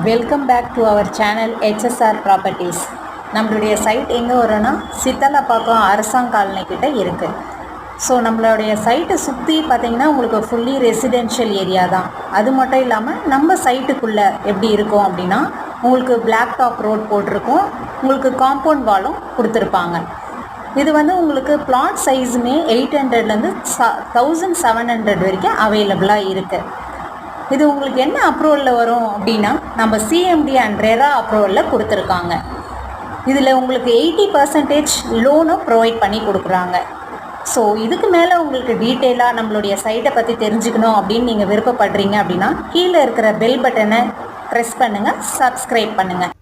Welcome back to our channel HSR properties. நம்மளுடைய site எங்கே வரும்னா சித்தலப்பாக்கம் அரசாங்க காலனி கிட்ட இருக்குது. ஸோ நம்மளுடைய சைட்டை சுற்றி பார்த்திங்கன்னா உங்களுக்கு ஃபுல்லி ரெசிடென்ஷியல் ஏரியா தான். அது மட்டும் இல்லாமல் நம்ம சைட்டுக்குள்ளே எப்படி இருக்கும் அப்படின்னா உங்களுக்கு பிளாக் டாப் ரோட் போட்டிருக்கும், உங்களுக்கு காம்பவுண்ட் வாலும் கொடுத்துருப்பாங்க. இது உங்களுக்கு பிளாட் சைஸுமே 800லேருந்து 1700 வரைக்கும் அவைலபிளாக இருக்குது. இது உங்களுக்கு என்ன அப்ரூவலில் வரும் அப்படின்னா நம்ம சிஎம்டி அண்ட் ரெரா அப்ரூவலில் கொடுத்துருக்காங்க. இதில் உங்களுக்கு 80% லோனும் ப்ரொவைட் பண்ணி கொடுக்குறாங்க. ஸோ இதுக்கு மேலே உங்களுக்கு டீட்டெயிலாக நம்மளுடைய சைட்டை பற்றி தெரிஞ்சுக்கணும் அப்படின்னு நீங்கள் விருப்பப்படுறீங்க அப்படின்னா கீழே இருக்கிற பெல் பட்டனை ப்ரெஸ் பண்ணுங்கள், சப்ஸ்கிரைப் பண்ணுங்கள்.